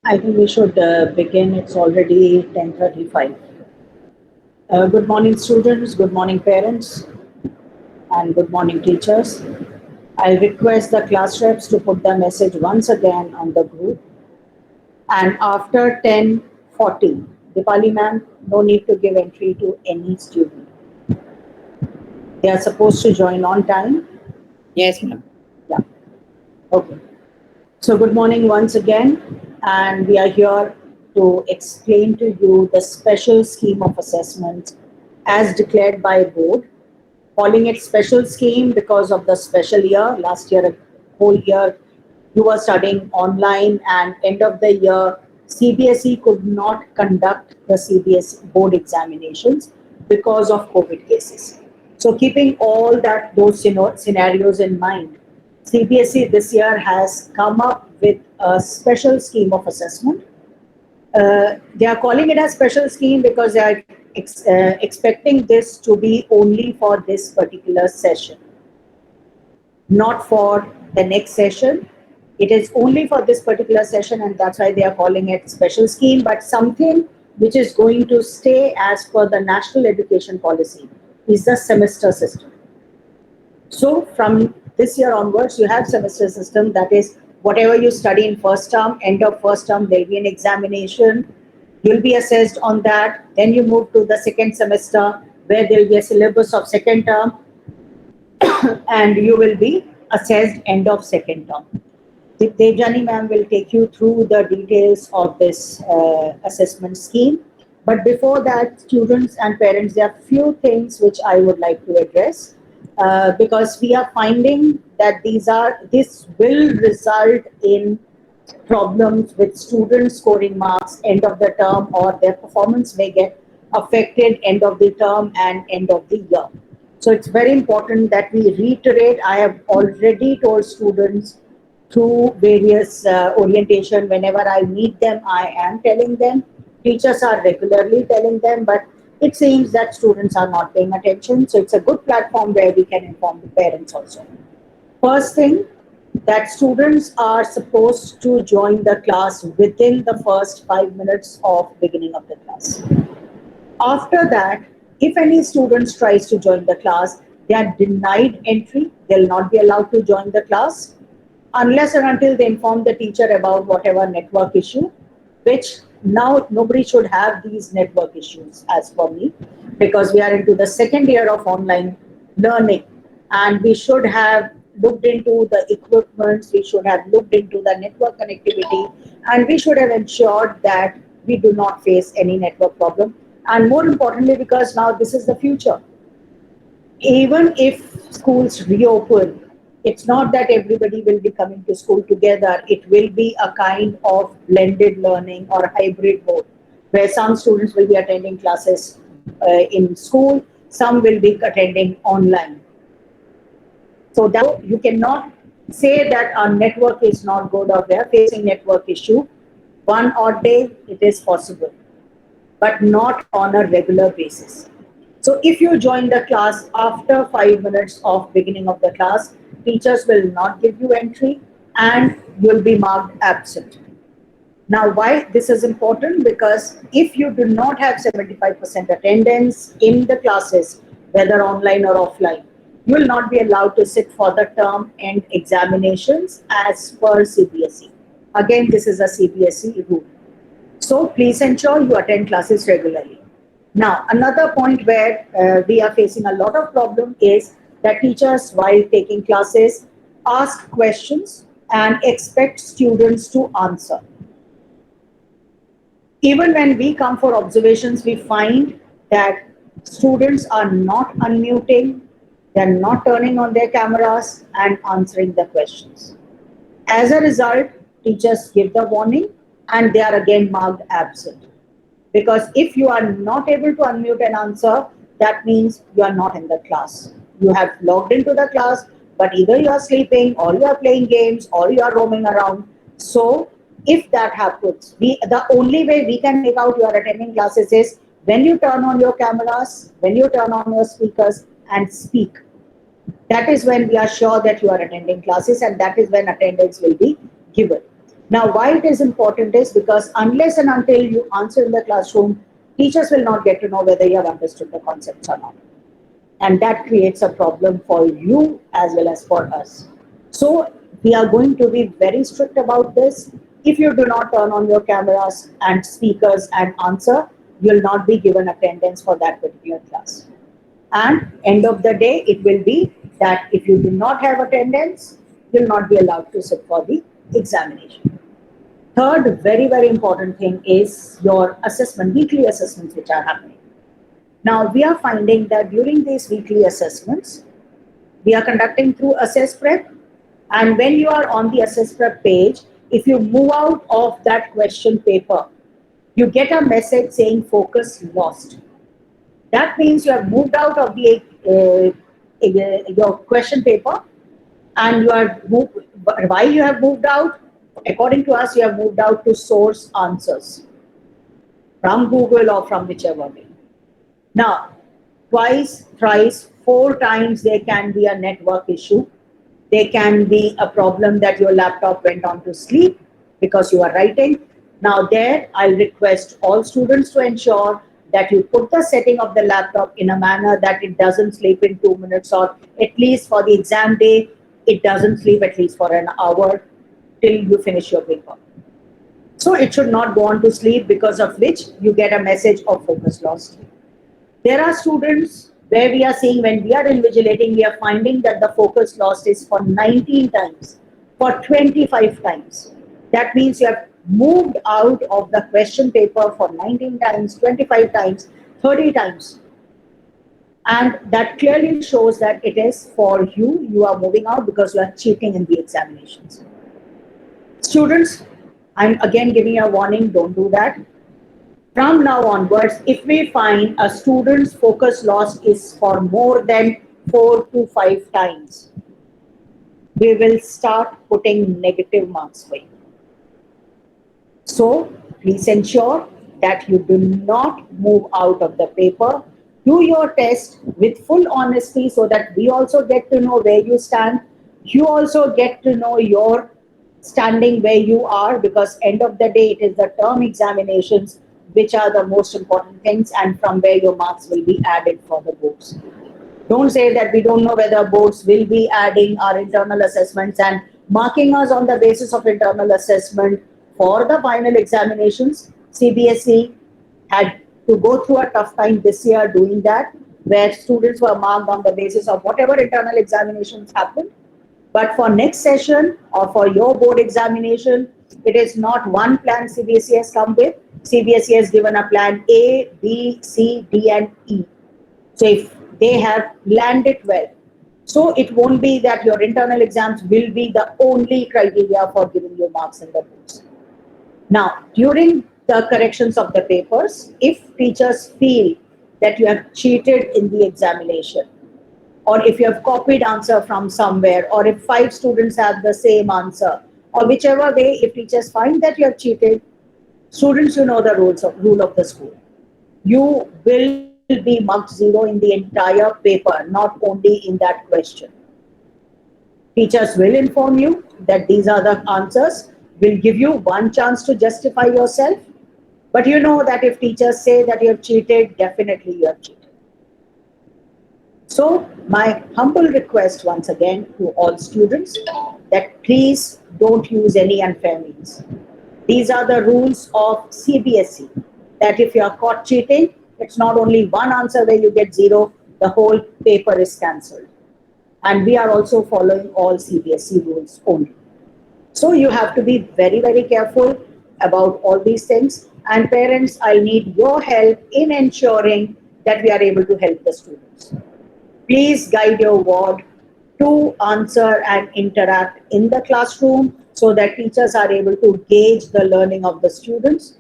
I think we should begin. It's already 10:35. Good morning, students. Good morning, parents, and good morning, teachers. I'll request the class reps to put the message once again on the group. And after 10:40, Dipali ma'am, no need to give entry to any student. They are supposed to join on time. Yes, ma'am. Yeah. Okay. So, good morning once again, and we are here to explain to you the special scheme of assessment as declared by board, calling it special scheme because of the special year. Last year, a whole year, you were studying online, and end of the year, CBSE could not conduct the CBSE board examinations because of COVID cases. So, keeping all that those scenarios in mind, CBSE this year has come up with a special scheme of assessment. They are calling it a special scheme because they are expecting this to be only for this particular session, not for the next session. It is only for this particular session, and that's why they are calling it special scheme, but something which is going to stay as per the national education policy is the semester system. So from this year onwards, you have semester system. That is, whatever you study in first term, end of first term, there will be an examination. You'll be assessed on that. Then you move to the second semester, where there will be a syllabus of second term, and you will be assessed end of second term. Devjani ma'am will take you through the details of this assessment scheme. But before that, students and parents, there are few things which I would like to address because we are finding that this will result in problems with students scoring marks end of the term, or their performance may get affected end of the term and end of the year. So it's very important that we reiterate. I have already told students through various orientation. Whenever I meet them, I am telling them. Teachers are regularly telling them, but it seems that students are not paying attention. So it's a good platform where we can inform the parents also. First thing, that students are supposed to join the class within the first 5 minutes of beginning of the class. After that, if any students tries to join the class, they are denied entry. They'll not be allowed to join the class unless and until they inform the teacher about whatever network issue, which now nobody should have these network issues as for me, because we are into the second year of online learning, and we should have looked into the equipments, we should have looked into the network connectivity, and we should have ensured that we do not face any network problem. And more importantly, because now this is the future, even if schools reopen, it's not that everybody will be coming to school together. It will be a kind of blended learning or hybrid mode, where some students will be attending classes in school, some will be attending online. So that you cannot say that our network is not good or we are facing network issue. One odd day it is possible, but not on a regular basis. So if you join the class after 5 minutes of beginning of the class, teachers will not give you entry and you'll be marked absent. Now, why this is important? Because if you do not have 75% attendance in the classes, whether online or offline, you will not be allowed to sit for the term end examinations as per CBSE. Again, this is a CBSE rule. So please ensure you attend classes regularly. Now, another point where we are facing a lot of problem is that teachers, while taking classes, ask questions and expect students to answer. Even when we come for observations, we find that students are not unmuting, they're not turning on their cameras and answering the questions. As a result, teachers give the warning and they are again marked absent. Because if you are not able to unmute and answer, that means you are not in the class. You have logged into the class, but either you are sleeping or you are playing games or you are roaming around. So if that happens, the only way we can make out you are attending classes is when you turn on your cameras, when you turn on your speakers and speak. That is when we are sure that you are attending classes, and that is when attendance will be given. Now, why it is important is because unless and until you answer in the classroom, teachers will not get to know whether you have understood the concepts or not. And that creates a problem for you as well as for us. So we are going to be very strict about this. If you do not turn on your cameras and speakers and answer, you'll not be given attendance for that particular class. And end of the day, it will be that if you do not have attendance, you'll not be allowed to sit for the examination. Third, very, very important thing is your assessment, weekly assessments which are happening. Now, we are finding that during these weekly assessments, we are conducting through Assess Prep. And when you are on the Assess Prep page, if you move out of that question paper, you get a message saying focus lost. That means you have moved out of the your question paper, and you are moved. Why you have moved out? According to us, you have moved out to source answers from Google or from whichever way. Now, twice, thrice, four times there can be a network issue. There can be a problem that your laptop went on to sleep because you are writing. Now there, I'll request all students to ensure that you put the setting of the laptop in a manner that it doesn't sleep in 2 minutes, or at least for the exam day, it doesn't sleep at least for an hour till you finish your paper. So it should not go on to sleep, because of which you get a message of focus lost. There are students where we are seeing, when we are invigilating, we are finding that the focus lost is for 19 times, for 25 times. That means you have moved out of the question paper for 19 times, 25 times, 30 times. And that clearly shows that it is for you, you are moving out because you are cheating in the examinations. Students, I'm again giving you a warning, don't do that. From now onwards, if we find a student's focus loss is for more than 4 to 5 times, we will start putting negative marks for you. So please ensure that you do not move out of the paper. Do your test with full honesty so that we also get to know where you stand. You also get to know your standing where you are, because end of the day, it is the term examinations which are the most important things, and from where your marks will be added for the boards. Don't say that we don't know whether boards will be adding our internal assessments and marking us on the basis of internal assessment for the final examinations. CBSE had to go through a tough time this year doing that, where students were marked on the basis of whatever internal examinations happened. But for next session or for your board examination, it is not one plan CBSE has come with. CBSE has given a plan A, B, C, D, and E. So if they have planned it well, so it won't be that your internal exams will be the only criteria for giving you marks in the books. Now, during the corrections of the papers, if teachers feel that you have cheated in the examination, or if you have copied answer from somewhere, or if 5 students have the same answer, or whichever way, if teachers find that you have cheated, students, you know the rule of the school. You will be marked 0 in the entire paper, not only in that question. Teachers will inform you that these are the answers, will give you one chance to justify yourself. But you know that if teachers say that you have cheated, definitely you have cheated. So my humble request once again to all students, that please don't use any unfair means. These are the rules of CBSE, that if you are caught cheating, it's not only one answer where you get 0, the whole paper is cancelled. And we are also following all CBSE rules only. So you have to be very, very careful about all these things. And parents, I need your help in ensuring that we are able to help the students. Please guide your ward to answer and interact in the classroom so that teachers are able to gauge the learning of the students.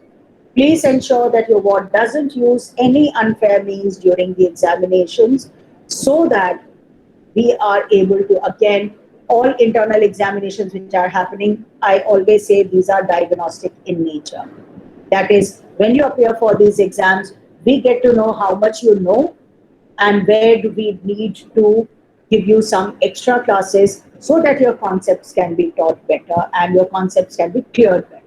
Please ensure that your ward doesn't use any unfair means during the examinations, so that we are able to, again, all internal examinations which are happening, I always say these are diagnostic in nature. That is, when you appear for these exams, we get to know how much you know and where do we need to give you some extra classes so that your concepts can be taught better and your concepts can be cleared better.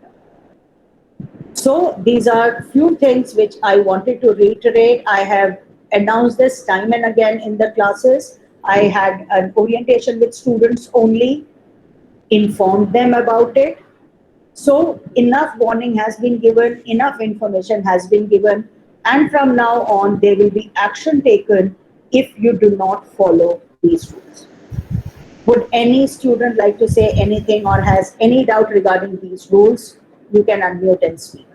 So these are few things which I wanted to reiterate. I have announced this time and again in the classes. I had an orientation with students only, informed them about it. So enough warning has been given, enough information has been given, and from now on there will be action taken if you do not follow these rules. Would any student like to say anything or has any doubt regarding these rules? You can unmute and speak.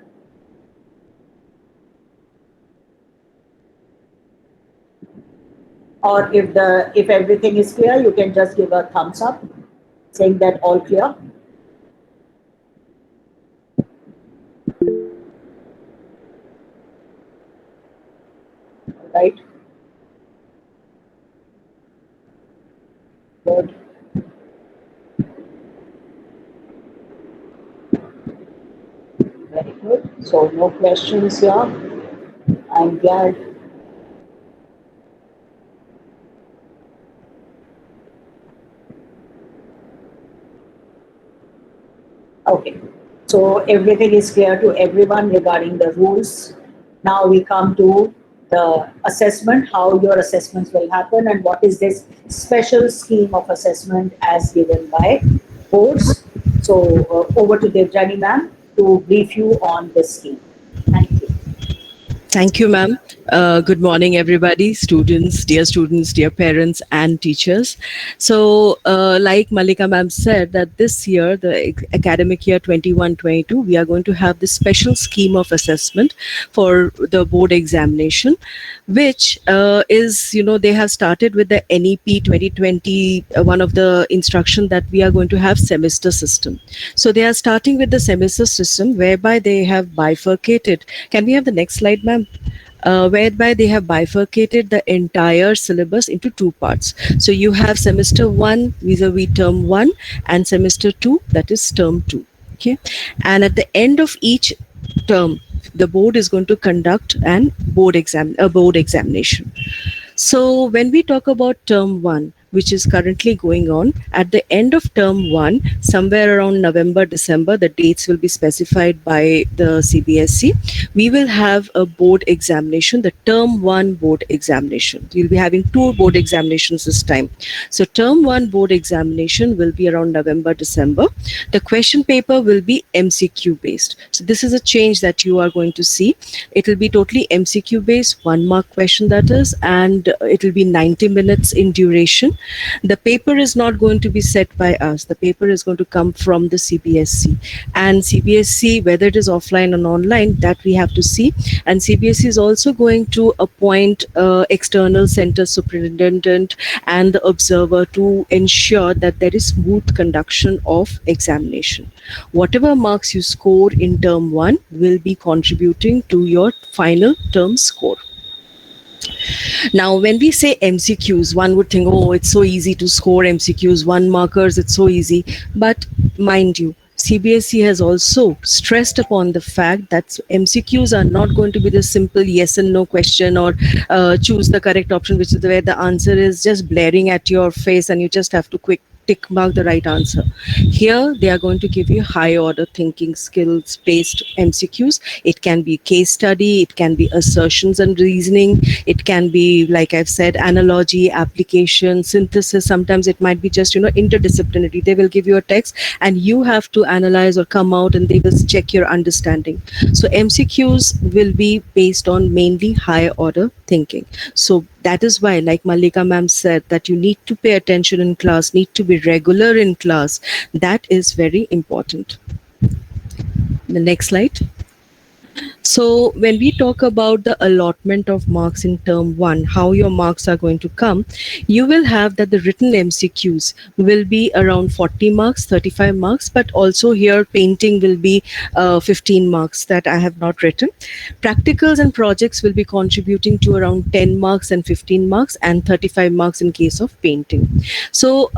Or if everything is clear, you can just give a thumbs up saying that all clear. Right? Good. Very good. So no questions here. I'm glad. Okay. So everything is clear to everyone regarding the rules. Now we come to the assessment, how your assessments will happen and what is this special scheme of assessment as given by boards. So over to Devjani ma'am to brief you on this scheme. Thank you. Thank you, ma'am. Good morning, everybody, students, dear parents, and teachers. So, like Malika ma'am said, that this year, the academic year 21-22, we are going to have this special scheme of assessment for the board examination, which is, they have started with the NEP 2020, one of the instruction that we are going to have semester system. So, they are starting with the semester system, whereby they have bifurcated. Can we have the next slide, ma'am? Whereby they have bifurcated the entire syllabus into two parts. So you have semester 1 vis-a-vis term 1 and semester 2, that is term 2. Okay, and at the end of each term, the board is going to conduct a board examination. So when we talk about term 1, which is currently going on, at the end of term 1, somewhere around November, December, the dates will be specified by the CBSE. We will have a board examination, the term 1 board examination. We'll be having 2 board examinations this time. So term 1 board examination will be around November, December. The question paper will be MCQ based. So this is a change that you are going to see. It will be totally MCQ based, 1 mark question that is, and it will be 90 minutes in duration. The paper is not going to be set by us. The paper is going to come from the CBSE. And CBSE, whether it is offline or online, that we have to see. And CBSE is also going to appoint external center superintendent and the observer to ensure that there is smooth conduction of examination. Whatever marks you score in term 1 will be contributing to your final term score. Now, when we say MCQs, one would think, oh, it's so easy to score MCQs, 1 markers, it's so easy. But mind you, CBSE has also stressed upon the fact that MCQs are not going to be the simple yes and no question or choose the correct option, which is where the answer is just blaring at your face and you just have to quick tick mark the right answer. Here, they are going to give you high order thinking skills based MCQs. It can be case study, it can be assertions and reasoning, it can be, like I've said, analogy, application, synthesis. Sometimes it might be just, interdisciplinary. They will give you a text and you have to analyze or come out and they will check your understanding. So MCQs will be based on mainly high order thinking. So that is why, like Malika ma'am said, that you need to pay attention in class, need to be regular in class. That is very important. The next slide. So when we talk about the allotment of marks in term 1, how your marks are going to come, you will have that the written MCQs will be around 40 marks, 35 marks, but also here painting will be 15 marks that I have not written. Practicals and projects will be contributing to around 10 marks and 15 marks and 35 marks in case of painting. So,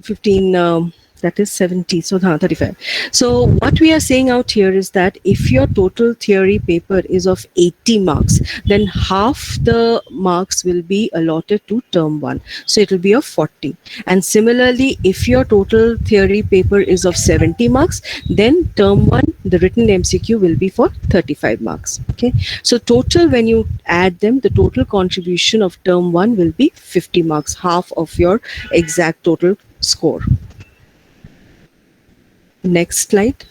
15 that is 70, so 35. So what we are saying out here is that if your total theory paper is of 80 marks, then half the marks will be allotted to term 1, so it will be of 40. And similarly, if your total theory paper is of 70 marks, then term 1, the written MCQ will be for 35 marks. Okay, so total, when you add them, the total contribution of term 1 will be 50 marks, half of your exact total score. Next slide.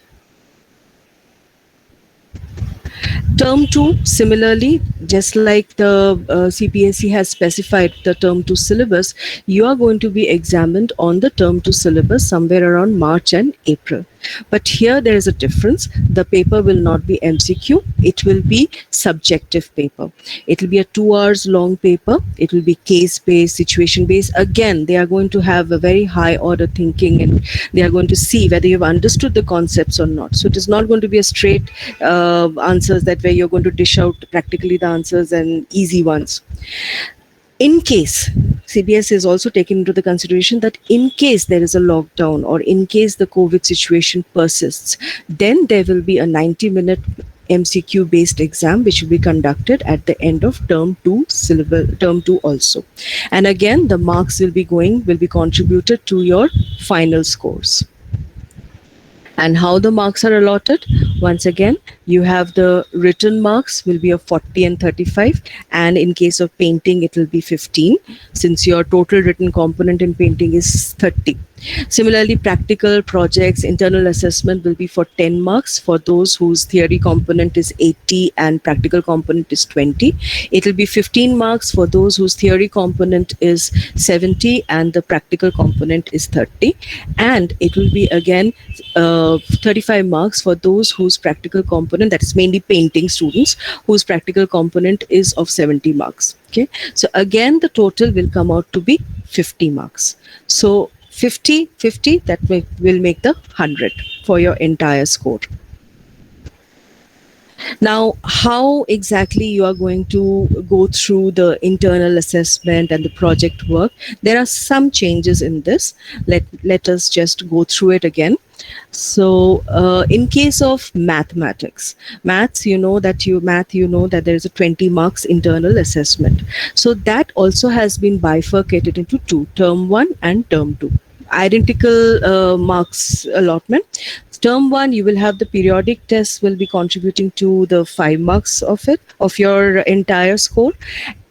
Term 2, similarly, just like the CPSE has specified the term 2 syllabus, you are going to be examined on the term 2 syllabus somewhere around March and April. But here there is a difference. The paper will not be MCQ. It will be subjective paper. It will be a 2 hours long paper. It will be case-based, situation-based. Again, they are going to have a very high order thinking, and they are going to see whether you've understood the concepts or not. So it is not going to be a straight answers that where you're going to dish out practically the answers and easy ones. In case, CBS is also taken into the consideration that in case there is a lockdown or in case the COVID situation persists, then there will be a 90-minute MCQ based exam which will be conducted at the end of term 2 syllabus, term 2 also. And again, the marks will be contributed to your final scores. And how the marks are allotted? Once again, you have the written marks will be of 40 and 35, and in case of painting it will be 15, since your total written component in painting is 30. Similarly, practical projects, internal assessment will be for 10 marks for those whose theory component is 80 and practical component is 20. It will be 15 marks for those whose theory component is 70 and the practical component is 30. And it will be again 35 marks for those whose practical component, that is mainly painting students, whose practical component is of 70 marks. Okay, so again the total will come out to be 50 marks. So 50, 50, that will make the 100 for your entire score. Now, how exactly you are going to go through the internal assessment and the project work? There are some changes in this. Let us just go through it again. So, in case of mathematics, you know that there is a 20 marks internal assessment. So that also has been bifurcated into two, term 1 and term 2. Identical marks allotment. Term 1, you will have the periodic test will be contributing to the 5 marks of your entire score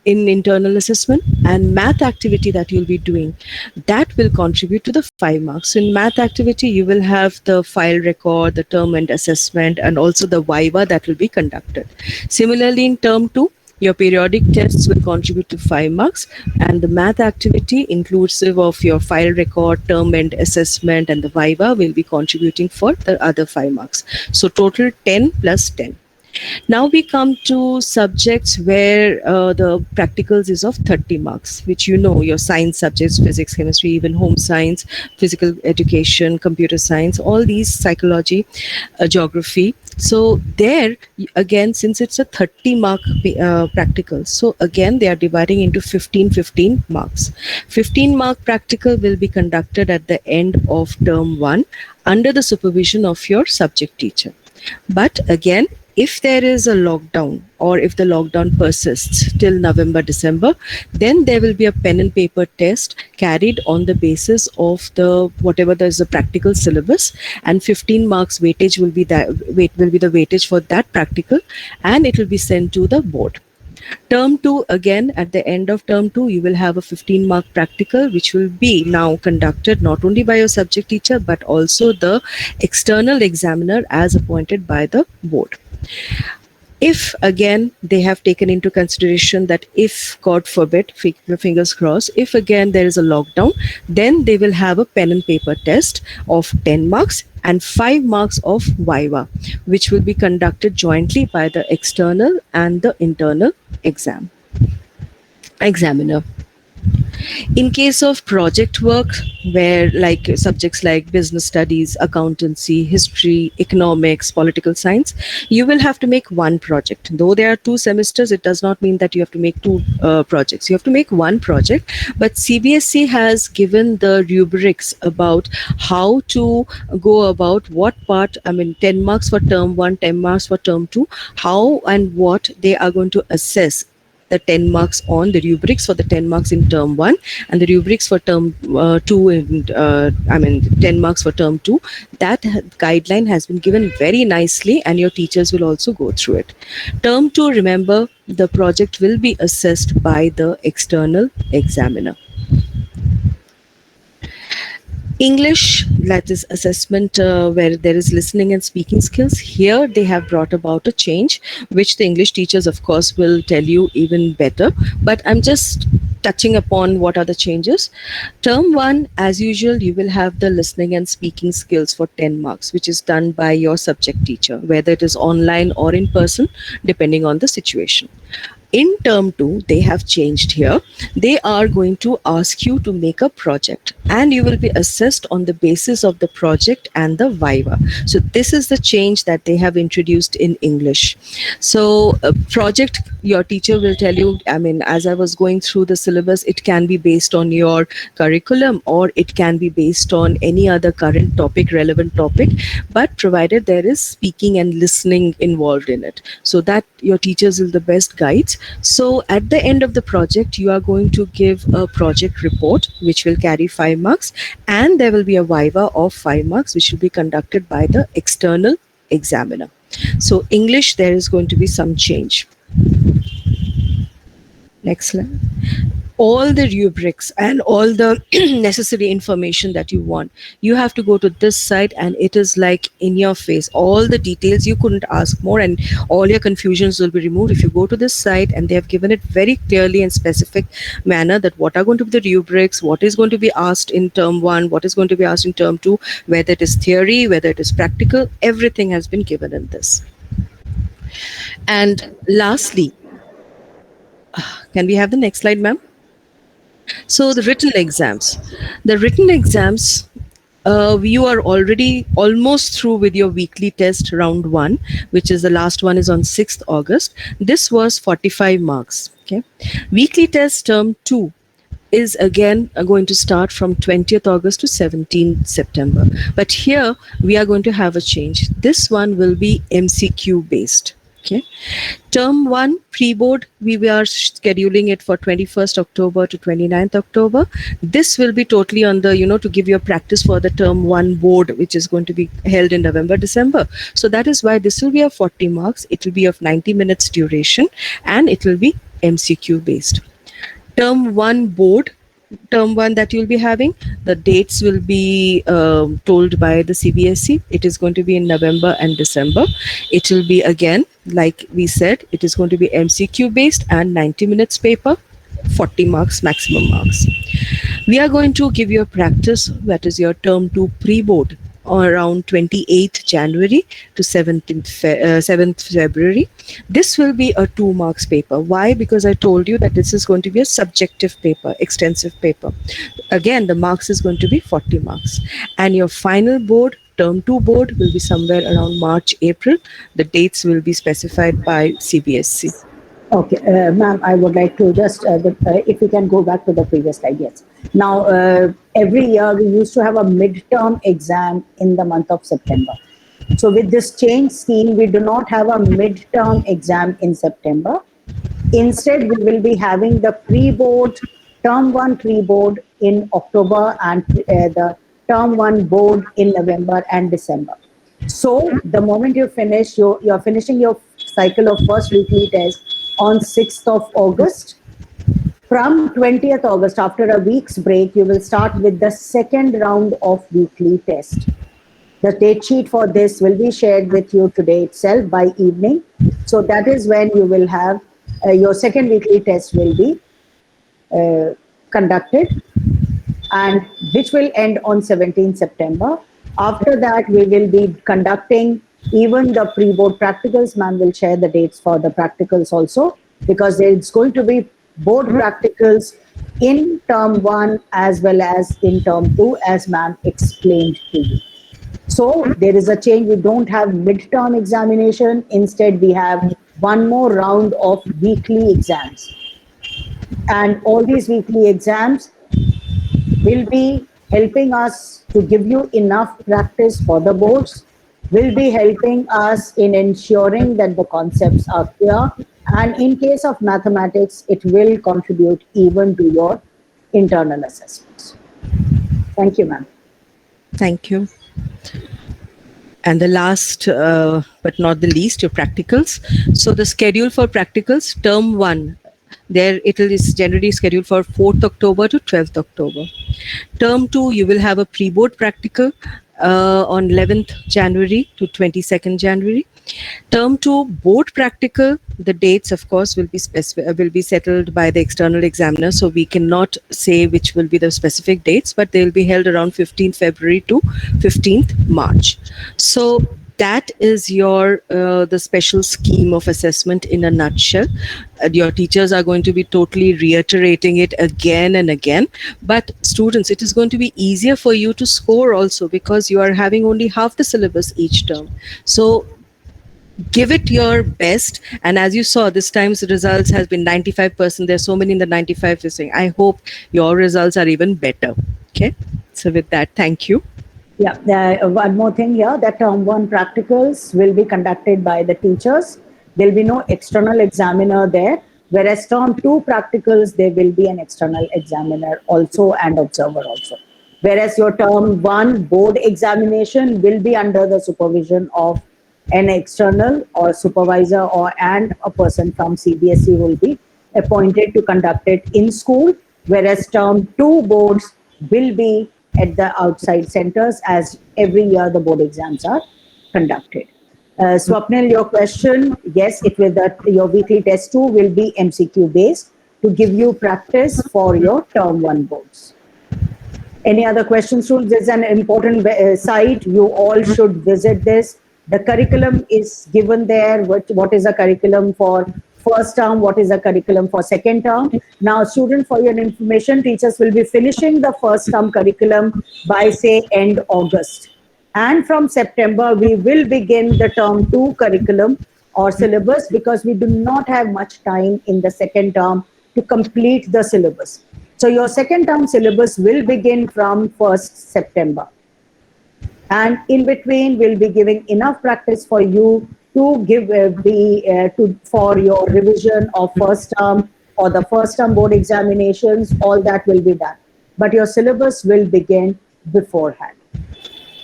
in internal assessment, and math activity that you'll be doing, that will contribute to the 5 marks. So in math activity, you will have the file record, the term end assessment, and also the viva that will be conducted. Similarly, in term 2, your periodic tests will contribute to 5 marks, and the math activity inclusive of your file record, term end assessment, and the viva will be contributing for the other 5 marks. So total 10 plus 10. Now we come to subjects where the practicals is of 30 marks, which your science subjects, physics, chemistry, even home science, physical education, computer science, all these, psychology, geography. So there again, since it's a 30 mark practical, so again they are dividing into 15 marks. 15 mark practical will be conducted at the end of term 1 under the supervision of your subject teacher. But again, if there is a lockdown or if the lockdown persists till November, December, then there will be a pen and paper test carried on the basis of whatever there is a practical syllabus, and 15 marks weightage will be the weightage for that practical, and it will be sent to the board. Term 2, again, at the end of term 2, you will have a 15 mark practical, which will be now conducted not only by your subject teacher, but also the external examiner as appointed by the board. If again they have taken into consideration that if, God forbid, fingers crossed, if again there is a lockdown, then they will have a pen and paper test of 10 marks and 5 marks of viva, which will be conducted jointly by the external and the internal examiner. In case of project work, where like subjects like business studies, accountancy, history, economics, political science, you will have to make one project. Though there are 2 semesters, it does not mean that you have to make two projects. You have to make one project. But CBSE has given the rubrics about how to go about what part, I mean, 10 marks for term 1, 10 marks for term 2, how and what they are going to assess the 10 marks on, the rubrics for the 10 marks in term 1 and the rubrics for term 2 and 10 marks for term 2. That guideline has been given very nicely, and your teachers will also go through it. Term 2, remember, the project will be assessed by the external examiner. English, that is assessment where there is listening and speaking skills. Here they have brought about a change, which the English teachers, of course, will tell you even better. But I'm just touching upon what are the changes. Term 1, as usual, you will have the listening and speaking skills for 10 marks, which is done by your subject teacher, whether it is online or in person, depending on the situation. In term 2, they have changed here. They are going to ask you to make a project, and you will be assessed on the basis of the project and the viva. So this is the change that they have introduced in English. So project, your teacher will tell you, I mean, as I was going through the syllabus, it can be based on your curriculum or it can be based on any other current topic, relevant topic, but provided there is speaking and listening involved in it. So that your teachers will the best guides. So at the end of the project, you are going to give a project report, which will carry 5 marks, and there will be a viva of 5 marks, which will be conducted by the external examiner. So English, there is going to be some change. Next slide. All the rubrics and all the necessary information that you want, you have to go to this site, and it is like in your face. All the details, you couldn't ask more, and all your confusions will be removed if you go to this site, and they have given it very clearly and specific manner that what are going to be the rubrics, what is going to be asked in term 1, what is going to be asked in term 2, whether it is theory, whether it is practical, everything has been given in this. And lastly, can we have the next slide, ma'am? So the written exams. The written exams, you are already almost through with your weekly test round 1, which is the last one is on 6th August. This was 45 marks. Okay. Weekly test term 2 is again going to start from 20th August to 17th September. But here we are going to have a change. This one will be MCQ based. Okay. Term 1 pre-board, we are scheduling it for 21st October to 29th October. This will be totally on the, to give you a practice for the term 1 board, which is going to be held in November, December. So that is why this will be of 40 marks. It will be of 90 minutes duration, and it will be MCQ based. Term 1 board, term 1 that you'll be having, the dates will be told by the CBSE. It is going to be in November and December. It will be again, like we said, it is going to be MCQ based and 90 minutes paper, 40 marks, maximum marks. We are going to give you a practice, that is your term 2 pre-board, around 28th January to 7th February. This will be a 2 marks paper. Why? Because I told you that this is going to be a subjective paper, extensive paper. Again, the marks is going to be 40 marks. And your final board, term 2 board, will be somewhere around March, April. The dates will be specified by CBSE. Okay, ma'am, I would like to just, if we can go back to the previous slide, yes. Now, every year we used to have a midterm exam in the month of September. So with this change scheme, we do not have a midterm exam in September. Instead, we will be having the pre-board, term 1 pre-board in October, and the term 1 board in November and December. So the moment you finish, you're finishing your cycle of first weekly test on 6th of August. From 20th August, after a week's break, you will start with the second round of weekly test. The date sheet for this will be shared with you today itself by evening. So that is when you will have your second weekly test will be conducted, and which will end on 17th September. After that, we will be conducting even the pre-board practicals. Ma'am will share the dates for the practicals also, because it's going to be board practicals in term one as well as in term two, as ma'am explained to you. So there is a change. We don't have midterm examination. Instead, we have one more round of weekly exams. And all these weekly exams will be helping us to give you enough practice for the boards, will be helping us in ensuring that the concepts are clear. And in case of mathematics, it will contribute even to your internal assessments. Thank you, ma'am. Thank you. And the last, but not the least, your practicals. So the schedule for practicals, term one, there it is generally scheduled for 4th October to 12th October. Term two, you will have a pre-board practical on 11th January to 22nd January. Term two board practical, the dates of course will be will be settled by the external examiner, so we cannot say which will be the specific dates, but they will be held around 15th February to 15th March. So that is your the special scheme of assessment in a nutshell. Your teachers are going to be totally reiterating it again and again, but students, it is going to be easier for you to score also, because you are having only half the syllabus each term. So give it your best, and as you saw, this time's results has been 95%. There's so many in the 95 saying. I hope your results are even better. Okay, so with that, thank you. Yeah, one more thing here, that term one practicals will be conducted by the teachers. There'll be no external examiner there, whereas term two practicals, there will be an external examiner also and observer also. Whereas your term one board examination will be under the supervision of an external or supervisor or and a person from CBSE will be appointed to conduct it in school, whereas term two boards will be at the outside centers, as every year the board exams are conducted. Swapnil, your question, yes, it will that your weekly test two will be MCQ based to give you practice for your term one boards. Any other questions? There's an important site. You all should visit this. The curriculum is given there. What is a curriculum for first term? What is a curriculum for second term? Now, student, for your information, teachers will be finishing the first term curriculum by, say, end August. And from September, we will begin the term two curriculum or syllabus, because we do not have much time in the second term to complete the syllabus. So your second term syllabus will begin from 1st September. And in between, we'll be giving enough practice for you to give for your revision of first term or the first term board examinations. All that will be done, but your syllabus will begin beforehand,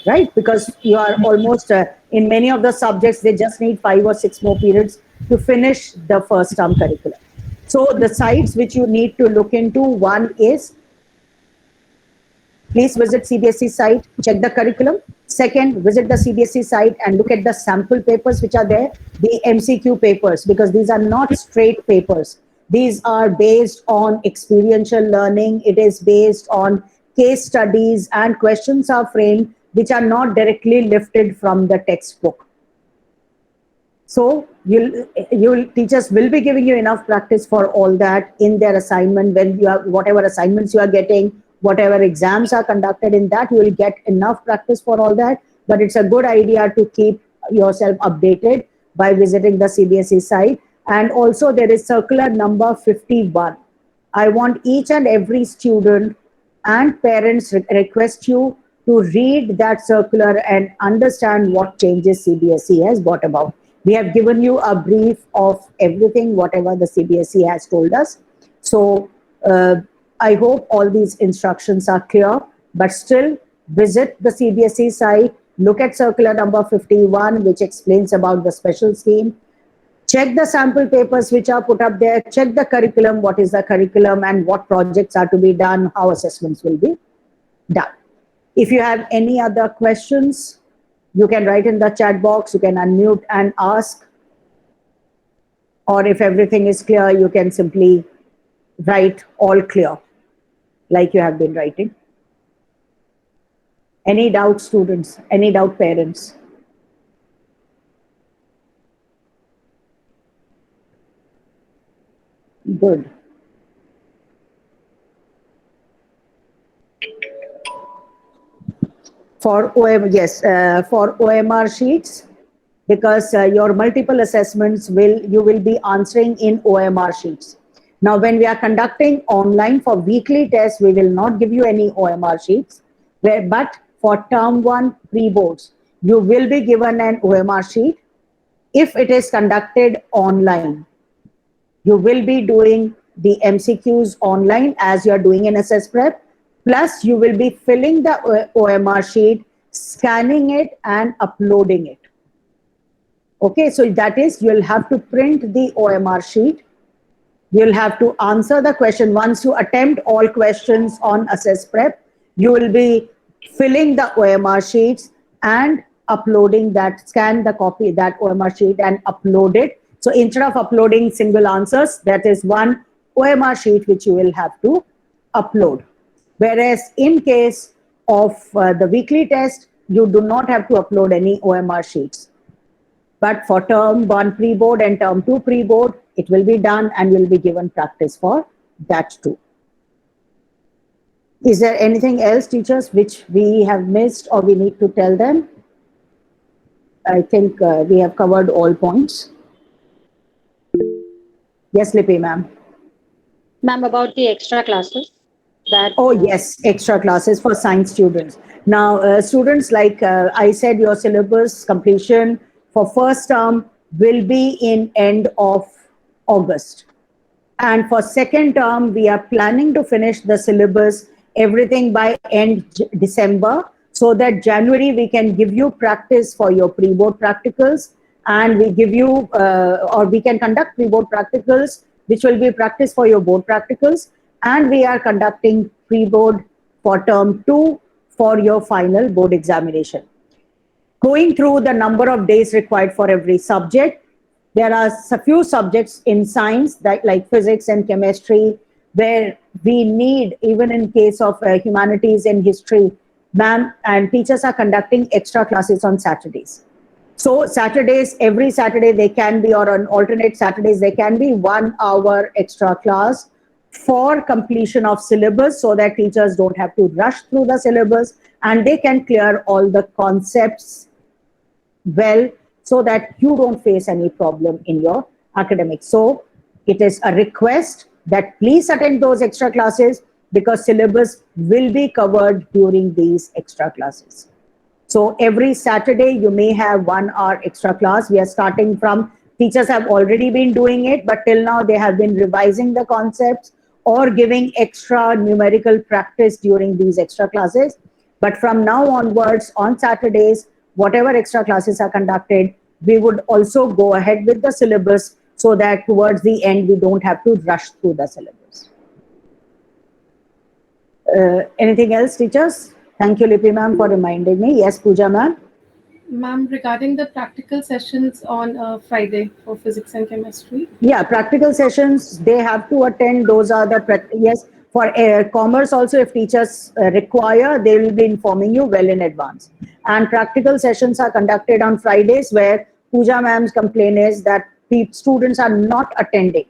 right? Because you are almost in many of the subjects, they just need 5 or 6 more periods to finish the first term curriculum. So the sites which you need to look into, one is, please visit CBSE site, check the curriculum. Second, visit the CBSE site and look at the sample papers which are there, the MCQ papers, because these are not straight papers. These are based on experiential learning. It is based on case studies, and questions are framed which are not directly lifted from the textbook. So teachers will be giving you enough practice for all that in their assignment. When you have whatever assignments you are getting, whatever exams are conducted, in that you will get enough practice for all that. But it's a good idea to keep yourself updated by visiting the CBSE site. And also there is circular number 51. I want each and every student and parents request you to read that circular and understand what changes CBSE has brought about. We have given you a brief of everything, whatever the CBSE has told us. So I hope all these instructions are clear, but still visit the CBSE site, look at circular number 51, which explains about the special scheme. Check the sample papers which are put up there, check the curriculum, what is the curriculum and what projects are to be done, how assessments will be done. If you have any other questions, you can write in the chat box, you can unmute and ask. Or if everything is clear, you can simply write all clear, like you have been writing. Any doubt, students? Any doubt, parents? Good. For yes, for OMR sheets, because your multiple assessments you will be answering in OMR sheets. Now, when we are conducting online for weekly tests, we will not give you any OMR sheets. But for term one pre-boards, you will be given an OMR sheet. If it is conducted online, you will be doing the MCQs online as you are doing in Assess Prep. Plus, you will be filling the OMR sheet, scanning it, and uploading it. Okay, so that is, you'll have to print the OMR sheet. You'll have to answer the question. Once you attempt all questions on Assess Prep, you will be filling the OMR sheets and uploading that, scan the copy, that OMR sheet and upload it. So instead of uploading single answers, that is one OMR sheet which you will have to upload. Whereas in case of the weekly test, you do not have to upload any OMR sheets. But for term one pre-board and term two pre-board, it will be done and will be given practice for that too. Is there anything else, teachers, which we have missed or we need to tell them? I think we have covered all points. Yes, Lippy, ma'am. Ma'am, about the extra classes. Oh, yes, extra classes for science students. Now, students, like I said, your syllabus completion for first term will be in end of August. And for second term, we are planning to finish the syllabus, everything by end December, so that January we can give you practice for your pre-board practicals, and we give you, or we can conduct pre-board practicals, which will be practice for your board practicals. And we are conducting pre-board for term two for your final board examination. Going through the number of days required for every subject, there are a few subjects in science that, like physics and chemistry, where we need, even in case of humanities and history, ma'am and teachers are conducting extra classes on Saturdays. So Saturdays, every Saturday they can be, or on alternate Saturdays, there can be 1 hour extra class for completion of syllabus, so that teachers don't have to rush through the syllabus and they can clear all the concepts well, so that you don't face any problem in your academics. So it is a request that please attend those extra classes, because syllabus will be covered during these extra classes. So every Saturday you may have 1 hour extra class. We are starting from, teachers have already been doing it, but till now they have been revising the concepts or giving extra numerical practice during these extra classes. But from now onwards, on Saturdays, whatever extra classes are conducted, we would also go ahead with the syllabus, so that towards the end we don't have to rush through the syllabus. Anything else, teachers? Thank you, Lippy ma'am, for reminding me. Yes, Pooja ma'am. Ma'am, regarding the practical sessions on Friday for physics and chemistry. Yeah, practical sessions, they have to attend. Those are the, yes, for commerce also, if teachers require, they will be informing you well in advance. And practical sessions are conducted on Fridays, where Pooja ma'am's complaint is that students are not attending.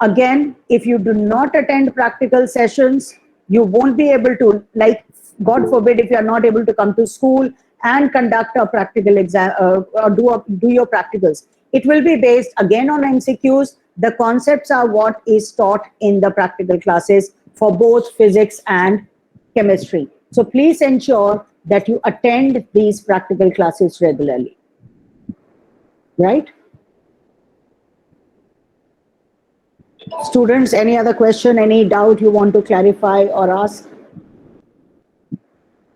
Again, if you do not attend practical sessions, you won't be able to, like, God forbid, if you are not able to come to school and conduct a practical exam or do your practicals. It will be based again on MCQs. The concepts are what is taught in the practical classes for both physics and chemistry. So please ensure that you attend these practical classes regularly. Right? Students, any other question, any doubt you want to clarify or ask?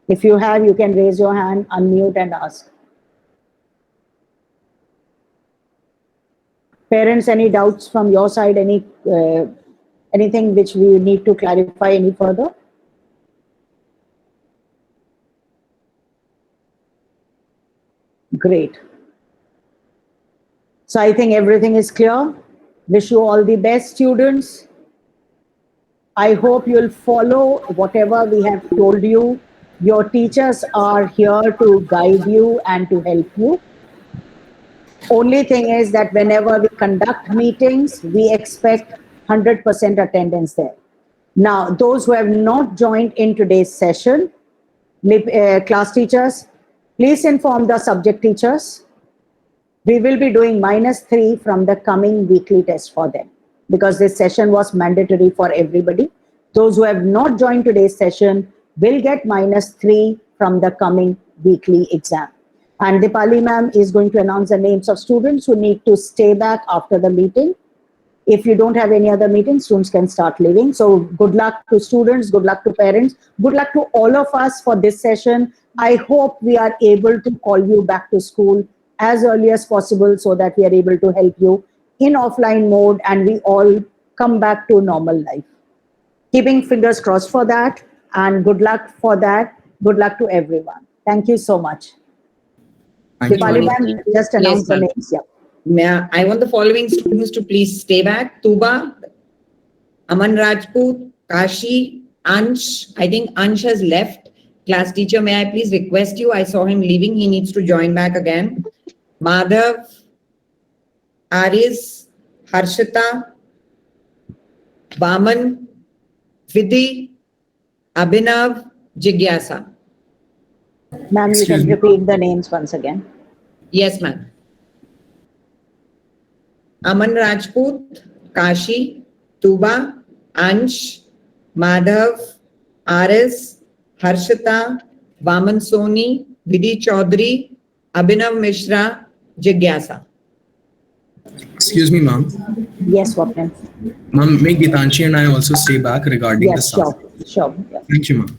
If you have, you can raise your hand, unmute and ask. Parents, any doubts from your side? Anything which we need to clarify any further? Great. So I think everything is clear. Wish you all the best, students. I hope you'll follow whatever we have told you. Your teachers are here to guide you and to help you. Only thing is that whenever we conduct meetings, we expect 100% attendance there. Now, those who have not joined in today's session, Class teachers, please inform the subject teachers. We will be doing -3 from the coming weekly test for them because this session was mandatory for everybody. Those who have not joined today's session will get -3 from the coming weekly exam. And Dipali ma'am is going to announce the names of students who need to stay back after the meeting. If you don't have any other meetings, students can start leaving. So good luck to students, good luck to parents, good luck to all of us for this session. I hope we are able to call you back to school as early as possible so that we are able to help you in offline mode and we all come back to normal life. Keeping fingers crossed for that, and good luck for that. Good luck to everyone. Thank you so much. Thank you, Dipali ma'am. ma'am, just announce the ma'am. names. Yeah. I want the following students to please stay back. Tuba, Aman Rajput, Kashi, Ansh. I think Ansh has left. Class teacher, may I please request you? I saw him leaving. He needs to join back again. Madhav, Aris, Harshita, Vaman, Vidhi, Abhinav, Jigyasa. Ma'am, you Excuse can me. repeat the names once again. Yes, ma'am. Aman Rajput, Kashi, Tuba, Ansh, Madhav, Aris, Harshita, Vaman Soni, Vidhi Chaudhary, Abhinav Mishra, Jigyasa. Excuse me, ma'am. Yes, Swapnil. Ma'am, may Gitanshi and I also stay back regarding the Yes, staff. sure. Yeah. Thank you, ma'am.